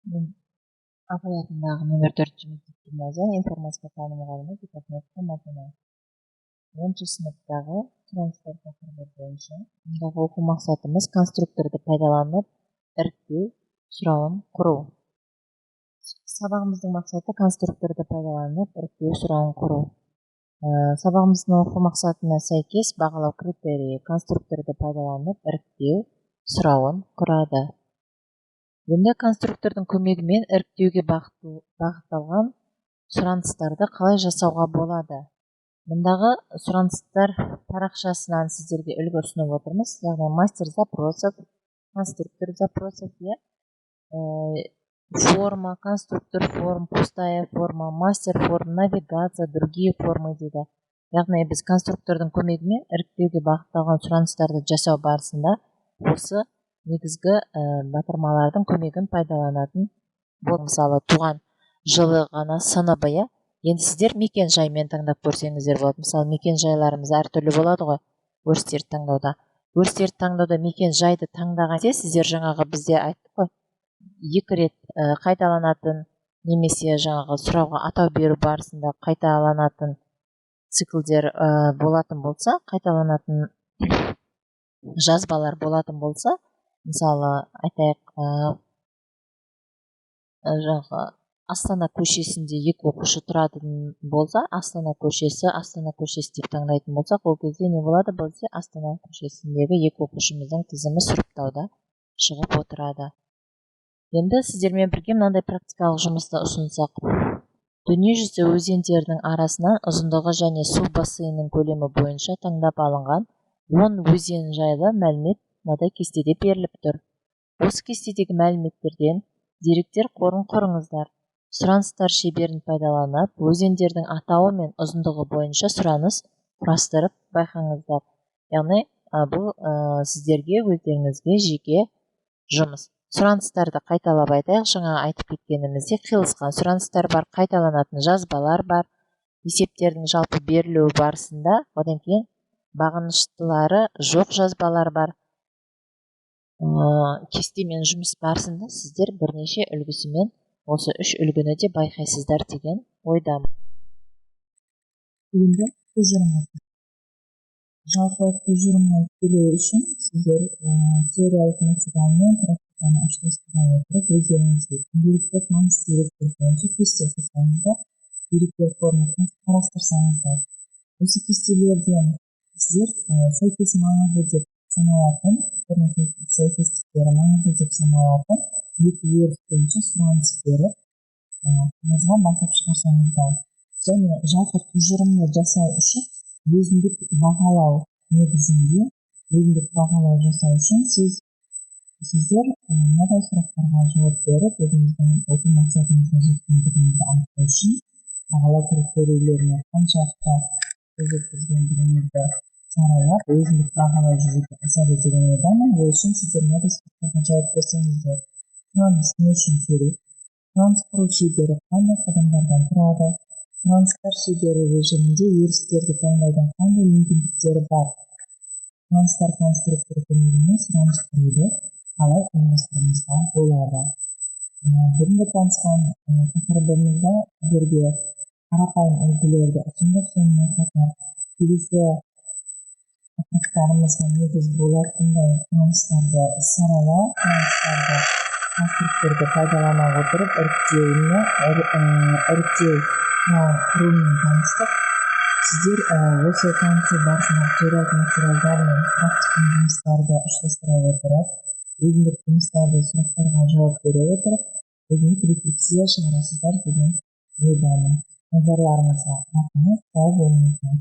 Мен апай атындағы нөмір 4 мектеп гимназия информатика пәні мұғалімі Бекахметова Мадина. 10 сыныптағы сұраныстар тақырыбы бойынша мұндағы оқу мақсатымыз конструкторды пайдаланып іріктеу сұрауын құру. Сабағымыздың мақсаты конструкторды пайдаланып іріктеу сұрауын құру. Сабағымыздың оқу мақсатына сәйкес бағалау критерийі конструкторды пайдаланып іріктеу сұрауын құрады. Енді конструктордың көмегімен іріктеуге бағытталған сұраныстарды қалай жасауға болады? Мұндағы сұраныстар парақшасынан сіздерге үлгі ұсынып отырмыз. Яғни мастер запросов, конструктор запросов, форма, конструктор форм, пустая форма, мастер форм, навигация, другие формы дейді. Яғни біз конструктордың көмегімен іріктеуге бағытталған сұраныстарды жасау барысында осы негізгі батырмалардың көмегін пайдаланатын бұл. Мысалы туған жылы ғана сыныбы. Енді сіздер мекен жаймен таңдап көрсеңіздер болады. Мысалы мекен жайларымыз әртүрлі болады ғой өрістерді таңдауда. Өрістерді таңдауда мекен жайды таңдаған сіздер жаңағы бізде айттық қой, 2 рет қайталанатын немесе жаңағы сұрауға атау беру барысында қайталанатын циклдер болатын болса, қайталанатын жазбалар болатын болса, мысалы айтайық, жаңағы Астана көшесінде 2 оқушы тұратын болса, Астана көшесі деп таңдайтын болсақ, ол кезде не болады? Болса Астана көшесіндегі 2 оқушымыздың тізімі сұрыптауда шығып отырады. Енді сіздермен бірге мынандай практикалық жұмысты ұсынсақ. Дүниежүзі өзендерінің арасынан ұзындығы және су бассейнінің көлемі бойынша таңдап алынған 10 өзен жайлы мәлімет мынадай кестеде беріліп тұр. Осы кестедегі мәліметтерден деректер қорын құрыңыздар. Сұраныстар шеберін пайдаланып, өзендердің атауы мен ұзындығы бойынша сұраныс құрастырып байқаңыздар. Яғни бұл сіздерге өздеріңізге жеке жұмыс. Сұраныстарды қайталап айтайық. Жаңа айтып кеткенімізде қиылысқан сұраныстар бар, қайталанатын жазбалар бар, есептердің жалпы берілуі барысында, одан кейін бағыныштылары жоқ жазбалар бар. Кестемен жұмыс барысында сіздер бірнеше үлгісімен осы 3 үлгіні де байқайсыздар деген ойдамын. Енді тұжырымдау. Жалпы тұжырымға келу үшін сіздер теориялық материалмен практиканы ұштастыра отырып өздеріңізге күнделікті таныс деректер бойынша кесте жасаңыздар, деректер формасын қарастырсаңыздар. Осы кестелерден сіздер сәйкес маңызды деп саналатын, сәйкестіктері маңызды деп саналатын 2 өріс бойынша сұраныс беріп, қағазға басып шығарсаңыздар. Және жалпы тұжырымды жасау үшін өзіндік бағалау негізінде, өзіндік бағалау жасау үшін сіздер мынадай сұрақтарға жауап беріп, өзіңіздің оқу мақсатыңызға жеткендігіңізді анықтау үшін бағалау критерийлеріне қаншалықты қол жеткізгендігіңізді саралап, өзіндік бағалау жүзеге асады деген ойдамын. Ол үшін сіздер мынадай сұрақтарға жауап берсеңіздер: сұраныс не үшін керек? Сұраныс құру шебері қандай қадамдардан тұрады? Сұраныстар шебері режимінде өрістерді таңдаудың қандай мүмкіндіктері бар? Сұраныстар конструкторы көмегімен сұраныс құруды қалай ұйымдастыруымызға болады? Бүгінгі танысқан тақырыбымызда сіздерге қарапайым үлгілерді ұсындық, сонымен қатар келесі тақырыптарымызға негіз болатындай сұраныстарды саралау, сұраныстарды конструкторды пайдалана отырып іріктеу құрумен таныстық. Сіздер осы танысу барысында теориялық материалдар мен практикалық жұмыстарды ұштастыра отырып, өзіндік жұмыстарды сұрақтарға жауап бере отырып, өзіндік рефлексия шығарасыздар деген ойдамын. Назарларыңызға рахмет, сау болыңыздар.